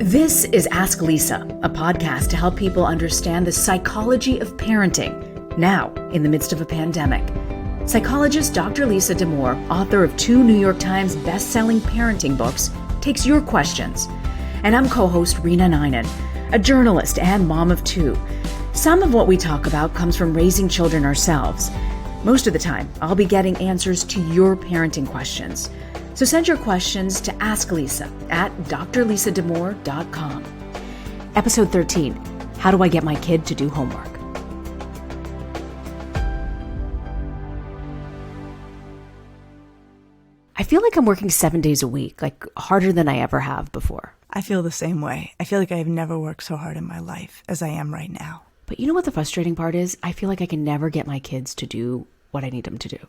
This is Ask Lisa, a podcast to help people understand the psychology of parenting now in the midst of a pandemic. Psychologist Dr. Lisa Damour, author of 2 New York Times best-selling parenting books, takes your questions. And I'm co-host Rena Ninan, a journalist and mom of 2. Some of what we talk about comes from raising children ourselves. Most of the time, I'll be getting answers to your parenting questions. So send your questions to AskLisa at drlisadamour.com. Episode 13, How Do I Get My Kid to Do Homework? I feel like I'm working 7 days a week, like harder than I ever have before. I feel the same way. I feel like I've never worked so hard in my life as I am right now. But you know what the frustrating part is? I feel like I can never get my kids to do what I need them to do.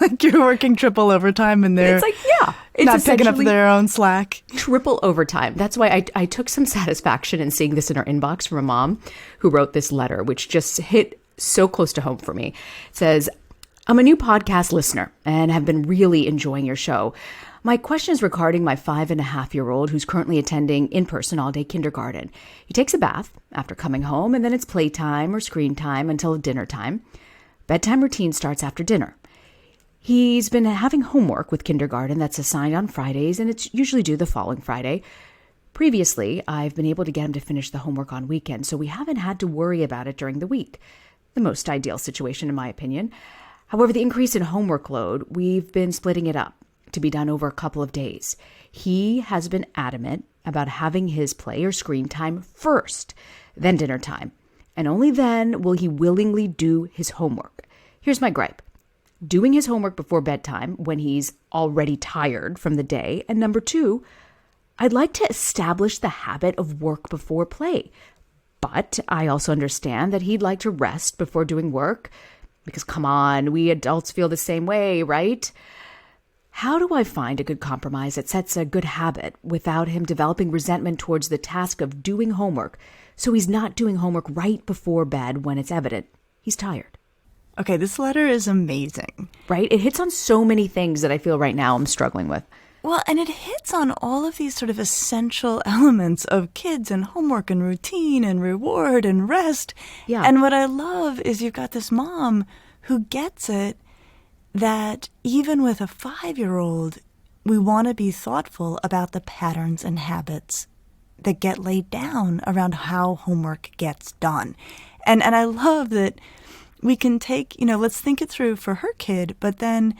Like you're working triple overtime and they're it's not picking up their own slack. Triple overtime. That's why I took some satisfaction in seeing this in our inbox from a mom who wrote this letter, which just hit so close to home for me. It says, I'm a new podcast listener and have been really enjoying your show. My question is regarding my 5.5-year-old who's currently attending in-person all-day kindergarten. He takes a bath after coming home, and then it's playtime or screen time until dinner time. Bedtime routine starts after dinner. He's been having homework with kindergarten that's assigned on Fridays, and it's usually due the following Friday. Previously, I've been able to get him to finish the homework on weekends, so we haven't had to worry about it during the week. The most ideal situation, in my opinion. However, the increase in homework load, we've been splitting it up to be done over a couple of days. He has been adamant about having his play or screen time first, then dinner time. And only then will he willingly do his homework. Here's my gripe. Doing his homework before bedtime when he's already tired from the day. And number 2, I'd like to establish the habit of work before play. But I also understand that he'd like to rest before doing work. Because come on, we adults feel the same way, right? How do I find a good compromise that sets a good habit without him developing resentment towards the task of doing homework, so he's not doing homework right before bed when it's evident he's tired? Okay, this letter is amazing. Right? It hits on so many things that I feel right now I'm struggling with. Well, and it hits on all of these sort of essential elements of kids and homework and routine and reward and rest. Yeah. And what I love is you've got this mom who gets it that even with a 5-year-old, we want to be thoughtful about the patterns and habits that get laid down around how homework gets done. And I love that we can take, let's think it through for her kid, but then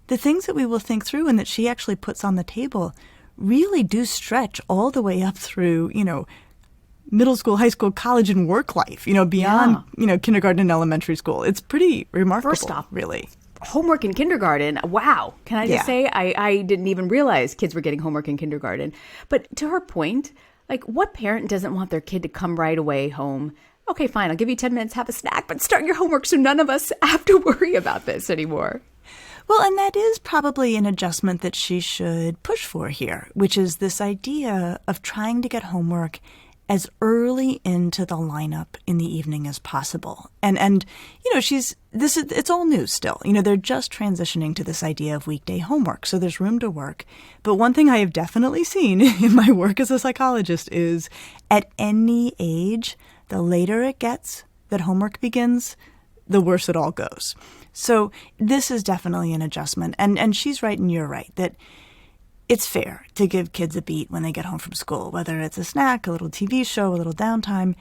the things that we will think through and that she actually puts on the table really do stretch all the way up through, middle school, high school, college, and work life, beyond, kindergarten and elementary school. It's pretty remarkable, First off, really. Homework in kindergarten, wow. Can I just say, I didn't even realize kids were getting homework in kindergarten. But to her point, like what parent doesn't want their kid to come right away home? Okay, fine, I'll give you 10 minutes, have a snack, but start your homework so none of us have to worry about this anymore. Well, and that is probably an adjustment that she should push for here, which is this idea of trying to get homework as early into the lineup in the evening as possible. And it's all new still. They're just transitioning to this idea of weekday homework, so there's room to work. But one thing I have definitely seen in my work as a psychologist is at any age, the later it gets that homework begins, the worse it all goes. So this is definitely an adjustment. And she's right and you're right that it's fair to give kids a beat when they get home from school, whether it's a snack, a little TV show, a little downtime.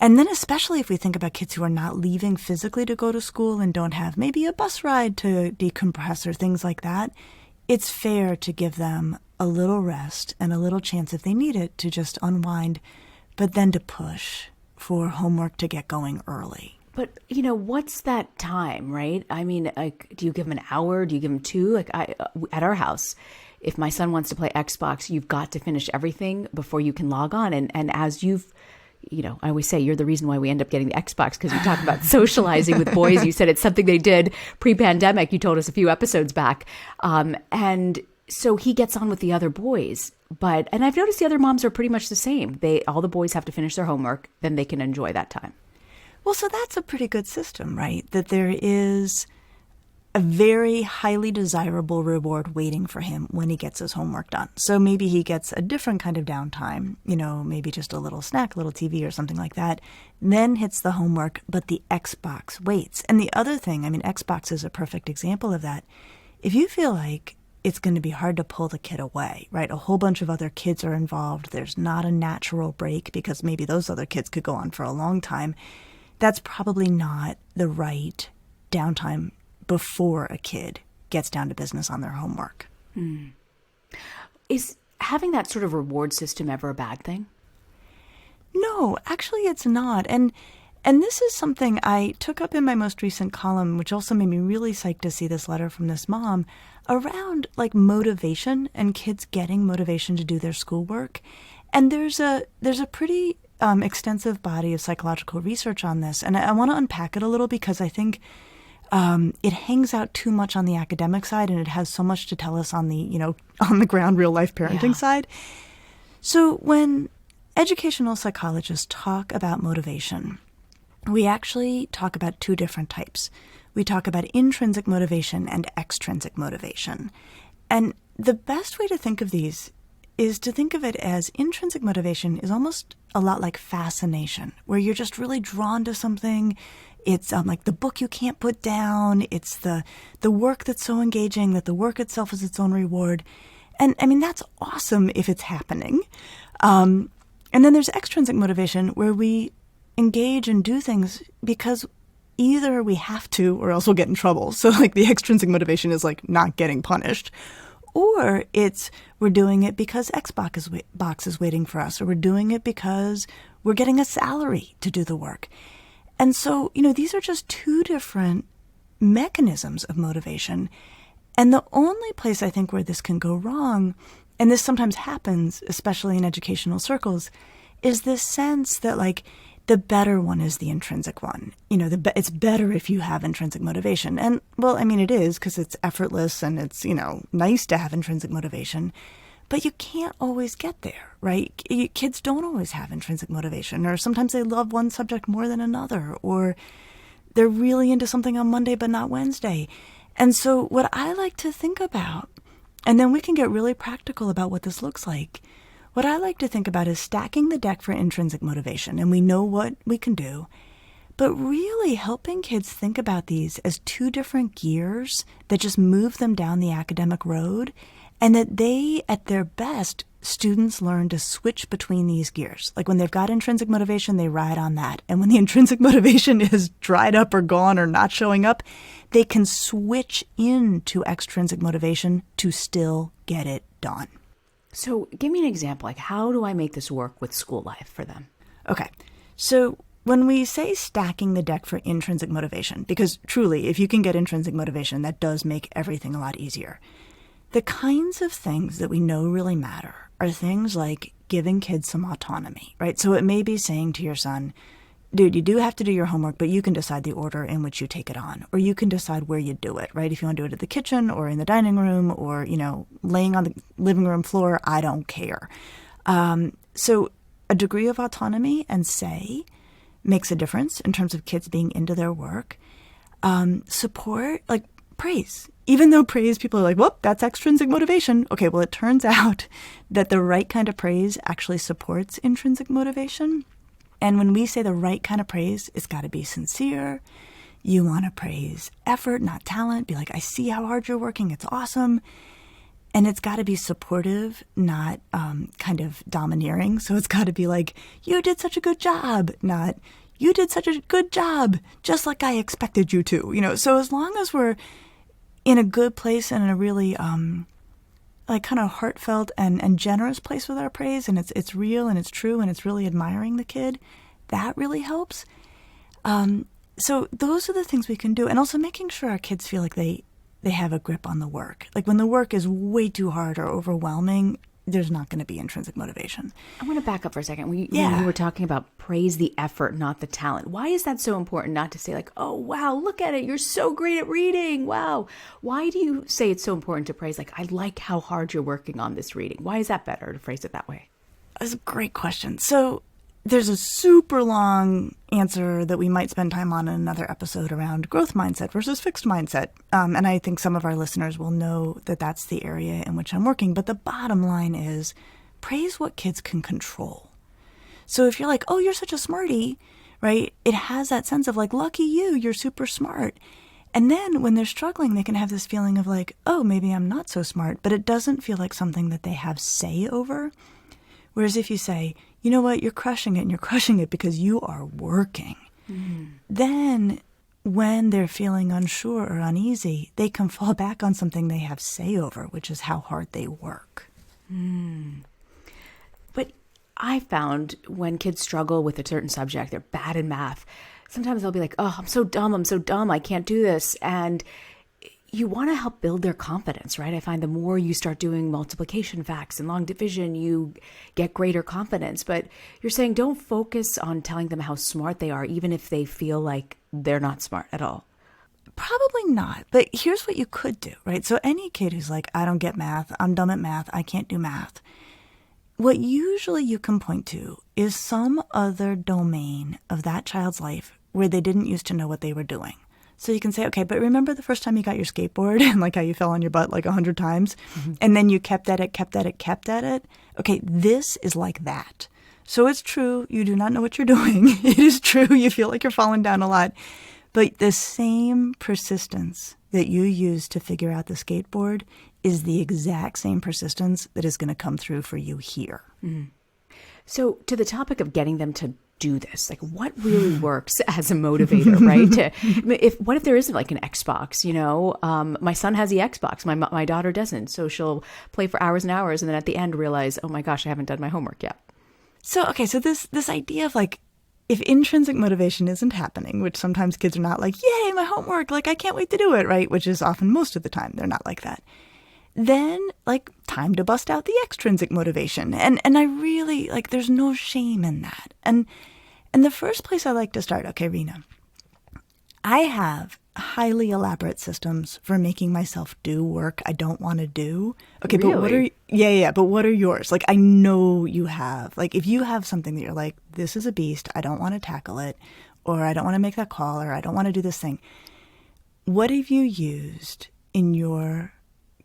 And then especially if we think about kids who are not leaving physically to go to school and don't have maybe a bus ride to decompress or things like that, it's fair to give them a little rest and a little chance if they need it to just unwind, but then to push for homework to get going early. But, what's that time, right? I mean, do you give them an hour? Do you give them 2? At our house, if my son wants to play Xbox, you've got to finish everything before you can log on. And as you've, I always say you're the reason why we end up getting the Xbox, because we talk about socializing with boys. You said it's something they did pre-pandemic. You told us a few episodes back. And so he gets on with the other boys. And I've noticed the other moms are pretty much the same. All the boys have to finish their homework, then they can enjoy that time. Well, so that's a pretty good system, right? That there is a very highly desirable reward waiting for him when he gets his homework done. So maybe he gets a different kind of downtime, maybe just a little snack, a little TV or something like that, then hits the homework, but the Xbox waits. And the other thing, Xbox is a perfect example of that. If you feel like it's going to be hard to pull the kid away, right? A whole bunch of other kids are involved. There's not a natural break because maybe those other kids could go on for a long time. That's probably not the right downtime before a kid gets down to business on their homework. Is having that sort of reward system ever a bad thing? No, actually it's not. And this is something I took up in my most recent column, which also made me really psyched to see this letter from this mom around like motivation and kids getting motivation to do their schoolwork. And there's a pretty extensive body of psychological research on this. And I want to unpack it a little because I think it hangs out too much on the academic side, and it has so much to tell us on the, on the ground, real life parenting side. So when educational psychologists talk about motivation, we actually talk about two different types. We talk about intrinsic motivation and extrinsic motivation. And the best way to think of these is to think of it as intrinsic motivation is almost a lot like fascination, where you're just really drawn to something. It's like the book you can't put down. It's the work that's so engaging that the work itself is its own reward. And that's awesome if it's happening. And then there's extrinsic motivation where we engage and do things because either we have to or else we'll get in trouble. So like the extrinsic motivation is like not getting punished. Or it's we're doing it because Xbox is waiting for us, or we're doing it because we're getting a salary to do the work. And so, these are just two different mechanisms of motivation. And the only place I think where this can go wrong, and this sometimes happens, especially in educational circles, is this sense that like the better one is the intrinsic one. It's better if you have intrinsic motivation. And well, it is because it's effortless and it's, nice to have intrinsic motivation. But you can't always get there, right? Kids don't always have intrinsic motivation, or sometimes they love one subject more than another, or they're really into something on Monday but not Wednesday. And so what I like to think about, and then we can get really practical about what this looks like, what I like to think about is stacking the deck for intrinsic motivation, and we know what we can do, but really helping kids think about these as two different gears that just move them down the academic road, and that they, at their best, students learn to switch between these gears. Like when they've got intrinsic motivation, they ride on that. And when the intrinsic motivation is dried up or gone or not showing up, they can switch into extrinsic motivation to still get it done. So give me an example. Like, how do I make this work with school life for them? Okay. So when we say stacking the deck for intrinsic motivation, because truly, if you can get intrinsic motivation, that does make everything a lot easier. The kinds of things that we know really matter are things like giving kids some autonomy, right? So it may be saying to your son, dude, you do have to do your homework, but you can decide the order in which you take it on, or you can decide where you do it, right? If you want to do it at the kitchen or in the dining room or, laying on the living room floor, I don't care. So a degree of autonomy and say makes a difference in terms of kids being into their work. Support, like praise. Even though praise, people are like, whoop, that's extrinsic motivation. Okay, well, it turns out that the right kind of praise actually supports intrinsic motivation. And when we say the right kind of praise, it's got to be sincere. You want to praise effort, not talent. Be like, I see how hard you're working. It's awesome. And it's got to be supportive, not kind of domineering. So it's got to be like, you did such a good job, not you did such a good job, just like I expected you to. So as long as we're in a good place and in a really like kind of heartfelt and generous place with our praise, and it's real and it's true and it's really admiring the kid, that really helps. So those are the things we can do. And also making sure our kids feel like they have a grip on the work. Like when the work is way too hard or overwhelming, there's not going to be intrinsic motivation. I want to back up for a second. When you were talking about praise the effort, not the talent. Why is that so important not to say like, oh, wow, look at it. You're so great at reading. Wow. Why do you say it's so important to praise? Like, I like how hard you're working on this reading. Why is that better to phrase it that way? That's a great question. So there's a super long answer that we might spend time on in another episode around growth mindset versus fixed mindset. And I think some of our listeners will know that that's the area in which I'm working. But the bottom line is praise what kids can control. So if you're like, oh, you're such a smarty, right? It has that sense of like, lucky you, you're super smart. And then when they're struggling, they can have this feeling of like, oh, maybe I'm not so smart, but it doesn't feel like something that they have say over. Whereas if you say, you know what, you're crushing it, and you're crushing it because you are working, then when they're feeling unsure or uneasy, they can fall back on something they have say over, which is how hard they work. But I found when kids struggle with a certain subject, they're bad in math, sometimes they'll be like, oh, I'm so dumb, I can't do this. And you want to help build their confidence, right? I find the more you start doing multiplication facts and long division, you get greater confidence. But you're saying don't focus on telling them how smart they are, even if they feel like they're not smart at all. Probably not. But here's what you could do, right? So any kid who's like, I don't get math, I'm dumb at math, I can't do math. What usually you can point to is some other domain of that child's life where they didn't used to know what they were doing. So you can say, okay, but remember the first time you got your skateboard and like how you fell on your butt like 100 times and then you kept at it? Okay, this is like that. So it's true, you do not know what you're doing. It is true, you feel like you're falling down a lot. But the same persistence that you use to figure out the skateboard is the exact same persistence that is going to come through for you here. So to the topic of getting them to do this, like what really works as a motivator, right? What if there isn't like an Xbox, you know? My son has the Xbox, my daughter doesn't. So she'll play for hours and hours and then at the end realize, oh my gosh, I haven't done my homework yet. So, okay, so this idea of like, if intrinsic motivation isn't happening, which sometimes kids are not like, yay, my homework, like I can't wait to do it, right? Which is often most of the time, they're not like that. Then like time to bust out the extrinsic motivation. And I really like, there's no shame in that. And the first place I like to start, okay, Rena, I have highly elaborate systems for making myself do work I don't want to do. Okay, really? But what are yours? Like, I know you have, like, if you have something that you're like, this is a beast, I don't want to tackle it, or I don't want to make that call, or I don't want to do this thing. What have you used in your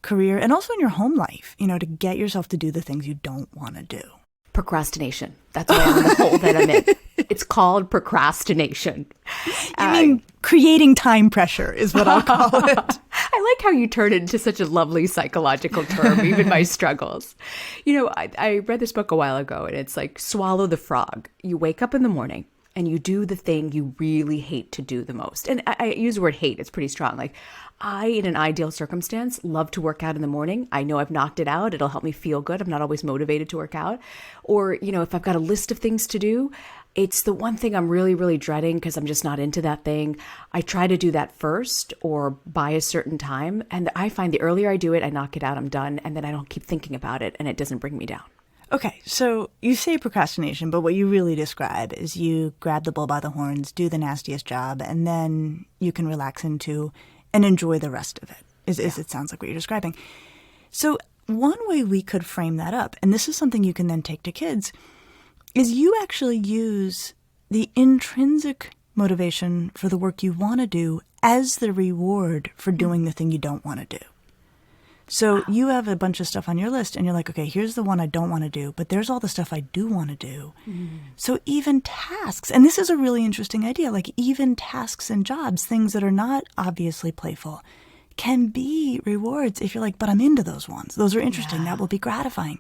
career and also in your home life, you know, to get yourself to do the things you don't want to do? Procrastination. That's why I'm in the hole that I'm in. It's called procrastination. You mean creating time pressure is what I'll call it. I like how you turn it into such a lovely psychological term, even my struggles. You know, I read this book a while ago and it's like swallow the frog. You wake up in the morning and you do the thing you really hate to do the most. And I use the word hate. It's pretty strong. Like I, in an ideal circumstance, love to work out in the morning. I know I've knocked it out. It'll help me feel good. I'm not always motivated to work out. Or, you know, if I've got a list of things to do, it's the one thing I'm really, really dreading because I'm just not into that thing. I try to do that first or by a certain time. And I find the earlier I do it, I knock it out, I'm done. And then I don't keep thinking about it and it doesn't bring me down. Okay, so you say procrastination, but what you really describe is you grab the bull by the horns, do the nastiest job, and then you can relax into and enjoy the rest of it, is it sounds like what you're describing. So one way we could frame that up, and this is something you can then take to kids, is you actually use the intrinsic motivation for the work you want to do as the reward for doing the thing you don't want to do. So you have a bunch of stuff on your list and you're like, okay, here's the one I don't want to do, but there's all the stuff I do want to do. So even tasks, and this is a really interesting idea, like even tasks and jobs, things that are not obviously playful, can be rewards if you're like, but I'm into those ones. Those are interesting. That will be gratifying.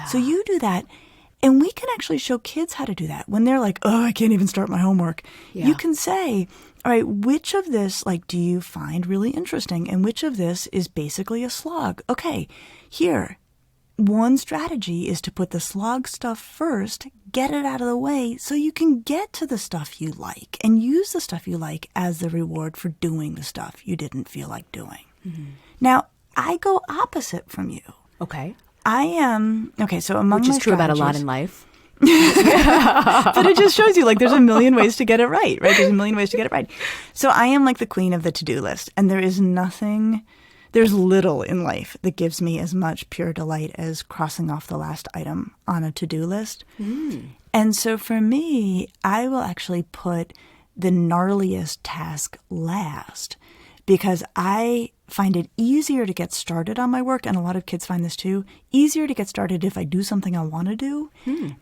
So you do that. And we can actually show kids how to do that. When they're like, oh, I can't even start my homework. You can say, all right, which of this, like, do you find really interesting? And which of this is basically a slog? Okay, here, one strategy is to put the slog stuff first, get it out of the way so you can get to the stuff you like and use the stuff you like as the reward for doing the stuff you didn't feel like doing. Now, I go opposite from you. Okay. I am, okay, so among Which my is true about a lot strategies- in life. But it just shows you, like, there's a million ways to get it right? There's a million ways to get it right. So I am like the queen of the to-do list. And there is nothing There's little in life that gives me as much pure delight as crossing off the last item on a to-do list. And so for me, I will actually put the gnarliest task last because I find it easier to get started on my work, and a lot of kids find this too, easier to get started if I do something I want to do.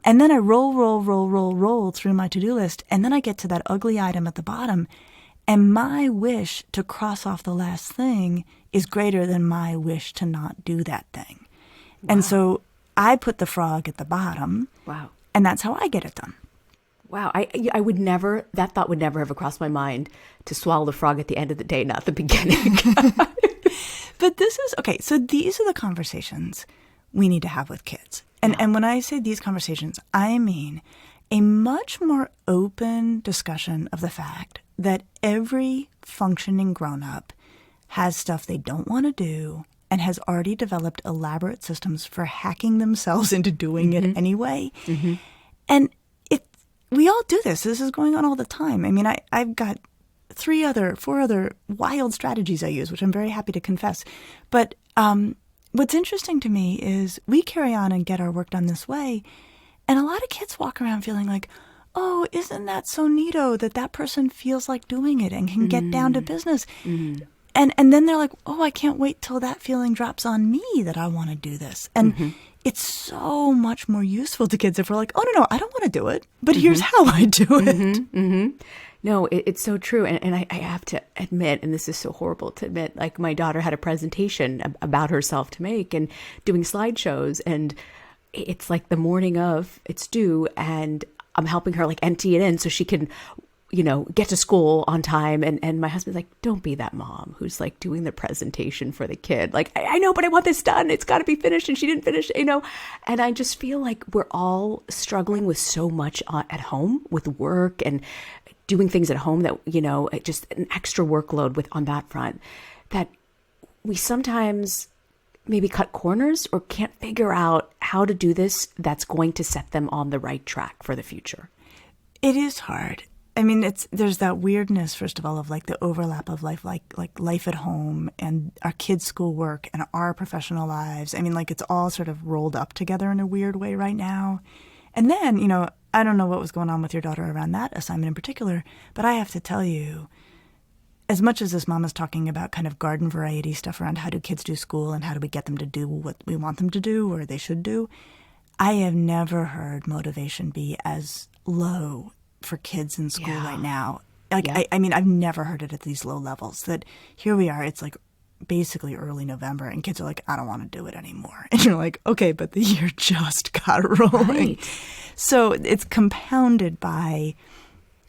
And then I roll through my to-do list, and then I get to that ugly item at the bottom, and my wish to cross off the last thing is greater than my wish to not do that thing. And so I put the frog at the bottom. Wow. And that's how I get it done. Wow. I would never, that thought would never have crossed my mind to swallow the frog at the end of the day, not the beginning. But this is, okay, so these are the conversations we need to have with kids. And when I say these conversations, I mean a much more open discussion of the fact that every functioning grown-up has stuff they don't want to do and has already developed elaborate systems for hacking themselves into doing it anyway. And we all do this. This is going on all the time. I mean, I've got 4 other wild strategies I use, which I'm very happy to confess. But what's interesting to me is we carry on and get our work done this way. And a lot of kids walk around feeling like, oh, isn't that so neato that person feels like doing it and can get down to business. And then they're like, oh, I can't wait till that feeling drops on me that I want to do this. And it's so much more useful to kids if we're like, oh, no, I don't want to do it, but here's how I do it. No, it's so true. And I have to admit, and this is so horrible to admit, like my daughter had a presentation about herself to make and doing slideshows. And it's like the morning of, it's due, and I'm helping her like empty it in so she can, get to school on time. And my husband's like, don't be that mom who's like doing the presentation for the kid. Like, I know, but I want this done. It's got to be finished. And she didn't finish, And I just feel like we're all struggling with so much at home with work and doing things at home that, just an extra workload on that front, that we sometimes maybe cut corners or can't figure out how to do this that's going to set them on the right track for the future. It is hard. I mean, there's that weirdness, first of all, of like the overlap of life, like life at home and our kids' schoolwork and our professional lives. I mean, like it's all sort of rolled up together in a weird way right now. And then, I don't know what was going on with your daughter around that assignment in particular, but I have to tell you, as much as this mom is talking about kind of garden variety stuff around how do kids do school and how do we get them to do what we want them to do or they should do, I have never heard motivation be as low for kids in school right now. Like, I mean, I've never heard it at these low levels. That here we are, it's like basically early November, and kids are like, I don't want to do it anymore. And you're like, okay, but the year just got rolling. Right. So it's compounded by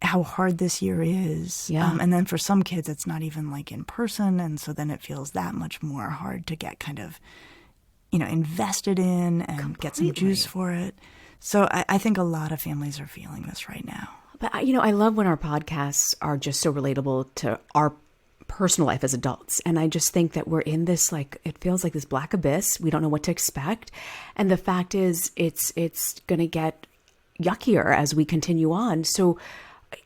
how hard this year is. And then for some kids, it's not even like in person. And so then it feels that much more hard to get kind of, invested in and get some juice for it. So I think a lot of families are feeling this right now. But, I love when our podcasts are just so relatable to our personal life as adults. And I just think that we're in this, like, it feels like this black abyss. We don't know what to expect. And the fact is, it's going to get yuckier as we continue on. So,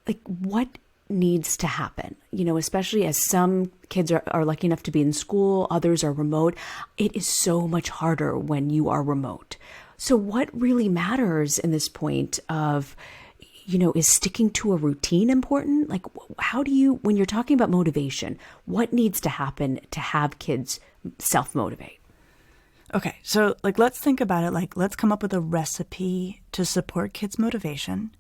like, what needs to happen? Especially as some kids are lucky enough to be in school, others are remote. It is so much harder when you are remote. So what really matters in this point of, is sticking to a routine important? Like, how do you, when you're talking about motivation, what needs to happen to have kids self-motivate? Okay, so let's think about it. Let's come up with a recipe to support kids' motivation,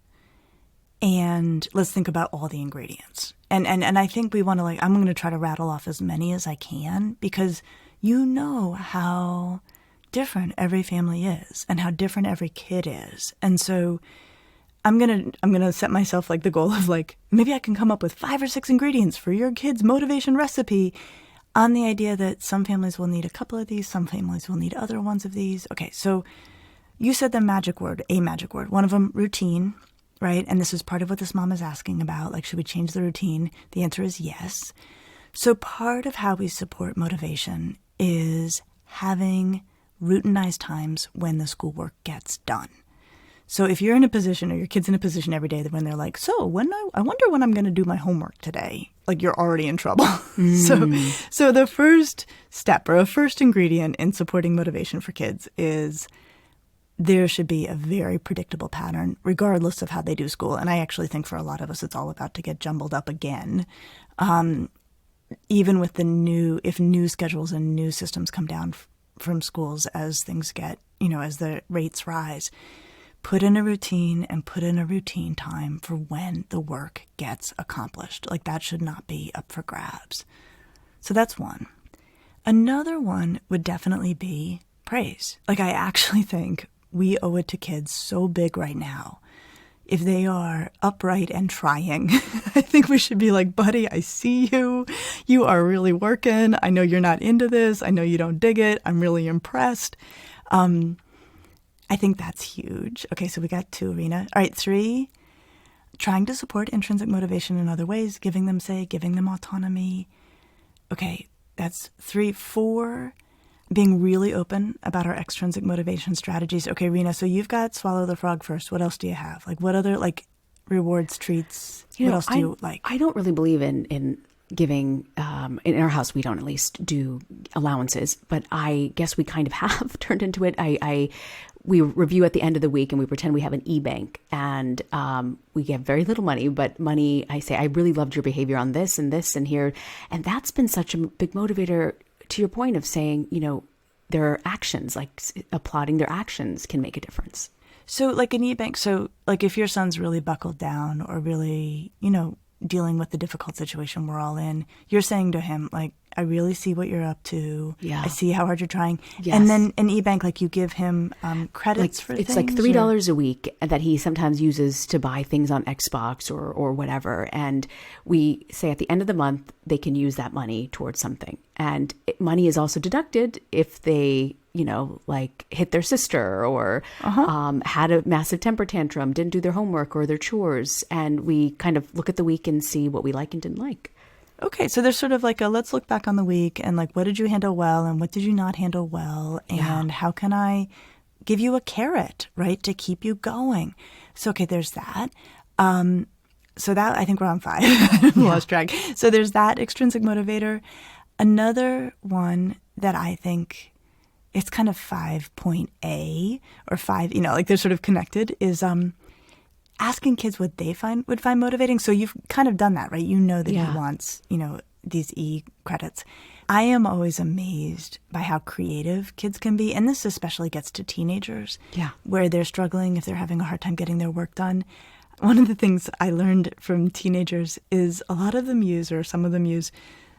and let's think about all the ingredients. And I think we want to I'm going to try to rattle off as many as I can because how different every family is and how different every kid is. And so I'm gonna set myself the goal of maybe I can come up with 5 or 6 ingredients for your kid's motivation recipe on the idea that some families will need a couple of these, some families will need other ones of these. Okay, so you said a magic word, one of them, routine, right? And this is part of what this mom is asking about, should we change the routine? The answer is yes. So part of how we support motivation is having routinized times when the schoolwork gets done. So if you're in a position, or your kid's in a position every day that when they're like, so I wonder when I'm going to do my homework today, like you're already in trouble. So the first step, or a first ingredient in supporting motivation for kids, is there should be a very predictable pattern, regardless of how they do school. And I actually think for a lot of us, it's all about to get jumbled up again. Even with if new schedules and new systems come down from schools as things get, as the rates rise, put in a routine and put in a routine time for when the work gets accomplished. Like that should not be up for grabs. So that's one. Another one would definitely be praise. Like I actually think we owe it to kids so big right now. If they are upright and trying, I think we should be like, buddy, I see you. You are really working. I know you're not into this. I know you don't dig it. I'm really impressed. I think that's huge. Okay, so we got 2, Rena. All right, 3, trying to support intrinsic motivation in other ways, giving them autonomy. Okay, that's 3. 4, being really open about our extrinsic motivation strategies. Okay, Rena, so you've got swallow the frog first. What else do you have? Like what other rewards, treats? What else do you like? I don't really believe in giving, in our house, we don't at least do allowances, but I guess we kind of have turned into it. We review at the end of the week and we pretend we have an e-bank, and we get very little money, but money, I say, I really loved your behavior on this and this and here. And that's been such a big motivator, to your point of saying, their actions, like applauding their actions can make a difference. So like an e-bank, so like if your son's really buckled down or really, dealing with the difficult situation we're all in, you're saying to him, like, I really see what you're up to. Yeah. I see how hard you're trying. Yes. And then an e-bank, like you give him credits for things. It's like $3 a week that he sometimes uses to buy things on Xbox or whatever. And we say at the end of the month, they can use that money towards something. And money is also deducted if they, hit their sister or had a massive temper tantrum, didn't do their homework or their chores. And we kind of look at the week and see what we like and didn't like. Okay, so there's sort of like let's look back on the week and like, what did you handle well and what did you not handle well? And how can I give you a carrot, right, to keep you going? So, okay, there's that. So that, I think we're on 5. Lost track. So there's that extrinsic motivator. Another one that I think it's kind of 5.A or 5, they're sort of connected, is asking kids what they would find motivating. So you've kind of done that, right? You know that he wants, these E credits. I am always amazed by how creative kids can be. And this especially gets to teenagers where they're struggling if they're having a hard time getting their work done. One of the things I learned from teenagers is a lot of them use, or some of them use,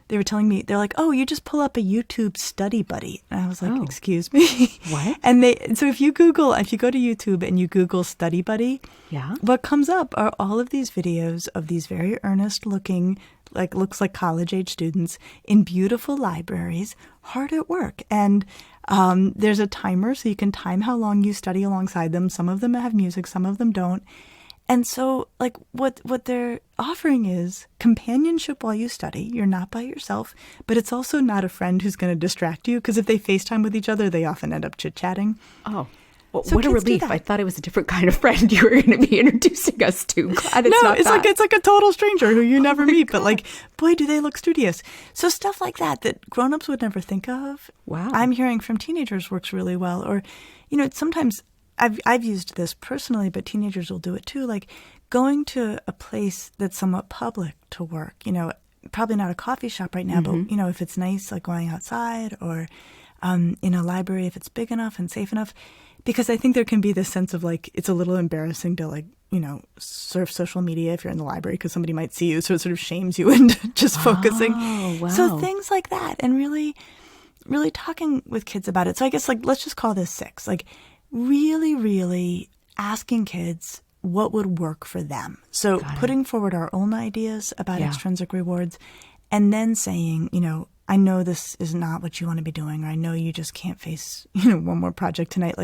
they were telling me, they're like, oh, you just pull up a YouTube study buddy. And I was like, excuse me? What? And so if you go to YouTube and you Google study buddy, what comes up are all of these videos of these very earnest looking, looks like college age students in beautiful libraries, hard at work. And there's a timer so you can time how long you study alongside them. Some of them have music, some of them don't. And so, what they're offering is companionship while you study. You're not by yourself, but it's also not a friend who's going to distract you, because if they FaceTime with each other, they often end up chit-chatting. Oh, well, so what a relief. I thought it was a different kind of friend you were going to be introducing us to. Glad it's not that. It's like a total stranger who you never meet, God. But boy, do they look studious. So stuff like that grown-ups would never think of. Wow. I'm hearing from teenagers works really well. Or, sometimes I've used this personally, but teenagers will do it too. Like going to a place that's somewhat public to work, probably not a coffee shop right now, but, if it's nice, like going outside or in a library, if it's big enough and safe enough, because I think there can be this sense of it's a little embarrassing to surf social media if you're in the library because somebody might see you. So it sort of shames you into just focusing. Wow. So things like that, and really, really talking with kids about it. So I guess let's just call this 6, really, really asking kids what would work for them. So putting forward our own ideas about extrinsic rewards, and then saying, I know this is not what you want to be doing, or I know you just can't face, one more project tonight.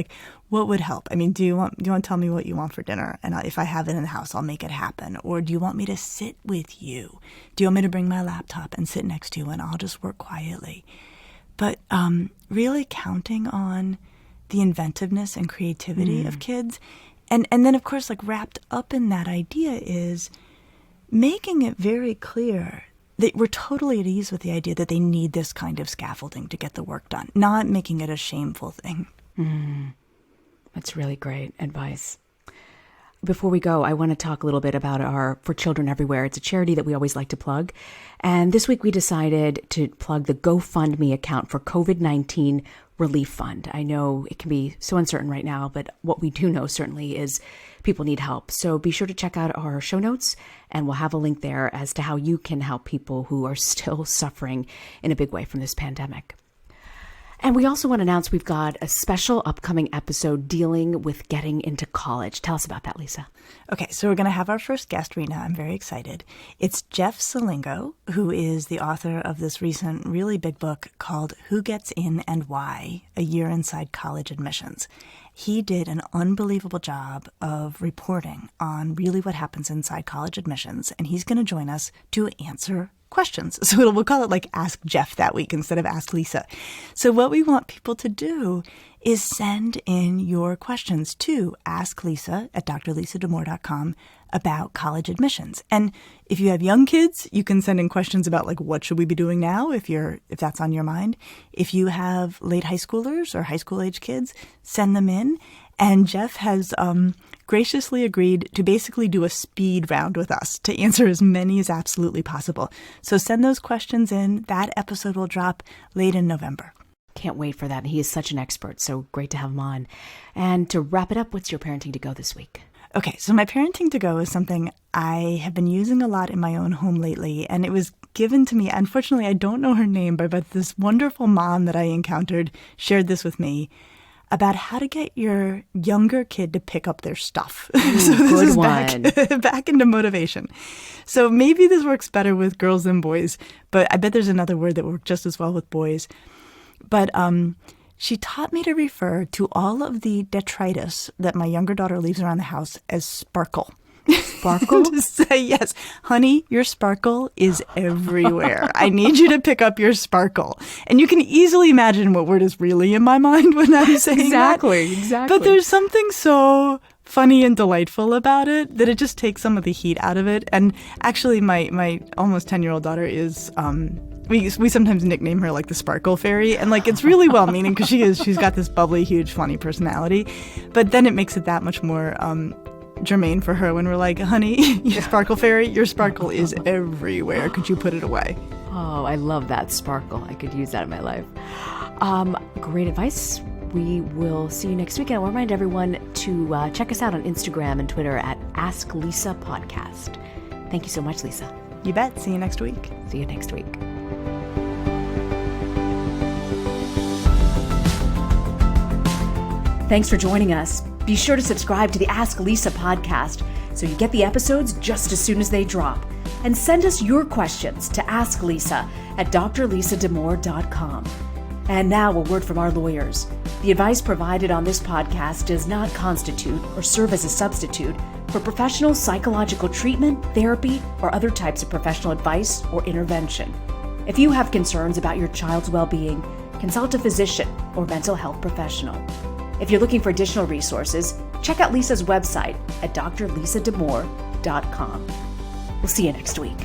What would help? I mean, do you want to tell me what you want for dinner? And if I have it in the house, I'll make it happen. Or do you want me to sit with you? Do you want me to bring my laptop and sit next to you and I'll just work quietly? But really counting on the inventiveness and creativity of kids, And then, of course, like wrapped up in that idea is making it very clear that we're totally at ease with the idea that they need this kind of scaffolding to get the work done, not making it a shameful thing. That's really great advice. Before we go, I want to talk a little bit about our For Children Everywhere. It's a charity that we always like to plug. And this week we decided to plug the GoFundMe account for COVID-19 Relief Fund. I know it can be so uncertain right now, but what we do know certainly is people need help. So be sure to check out our show notes, and we'll have a link there as to how you can help people who are still suffering in a big way from this pandemic. And we also want to announce we've got a special upcoming episode dealing with getting into college. Tell us about that, Lisa. Okay, so we're going to have our first guest, Rena. I'm very excited. It's Jeff Selingo, who is the author of this recent really big book called Who Gets In and Why? A Year Inside College Admissions. He did an unbelievable job of reporting on really what happens inside college admissions, and he's going to join us to answer questions. So we'll call it like Ask Jeff that week instead of Ask Lisa. So what we want people to do is send in your questions to AskLisa at drlisadamore.com about college admissions. And if you have young kids, you can send in questions about like what should we be doing now if that's on your mind. If you have late high schoolers or high school age kids, send them in. And Jeff has graciously agreed to basically do a speed round with us to answer as many as absolutely possible. So send those questions in. That episode will drop late in November. Can't wait for that. He is such an expert, so great to have him on. And to wrap it up, what's your parenting to go this week? Okay, so my parenting to go is something I have been using a lot in my own home lately, and it was given to me. Unfortunately, I don't know her name, but this wonderful mom that I encountered shared this with me about how to get your younger kid to pick up their stuff. So this is back into motivation. So maybe this works better with girls than boys, but I bet there's another word that works just as well with boys. But she taught me to refer to all of the detritus that my younger daughter leaves around the house as sparkle. Sparkle? To say, yes, honey, your sparkle is everywhere. I need you to pick up your sparkle. And you can easily imagine what word is really in my mind when I'm saying Exactly. But there's something so funny and delightful about it that it just takes some of the heat out of it. And actually, my almost 10-year-old daughter is... We sometimes nickname her like the Sparkle Fairy, and like it's really well-meaning because she's got this bubbly, huge, funny personality. But then it makes it that much more germane for her when we're like, honey, you Sparkle Fairy, your sparkle is everywhere. Could you put it away? Oh, I love that sparkle. I could use that in my life. Great advice. We will see you next week. And I'll remind everyone to check us out on Instagram and Twitter at AskLisa Podcast. Thank you so much, Lisa. You bet. See you next week. See you next week. Thanks for joining us. Be sure to subscribe to the Ask Lisa podcast so you get the episodes just as soon as they drop. And send us your questions to AskLisa at drlisadamore.com. And now a word from our lawyers. The advice provided on this podcast does not constitute or serve as a substitute for professional psychological treatment, therapy, or other types of professional advice or intervention. If you have concerns about your child's well-being, consult a physician or mental health professional. If you're looking for additional resources, check out Lisa's website at drlisadamore.com. We'll see you next week.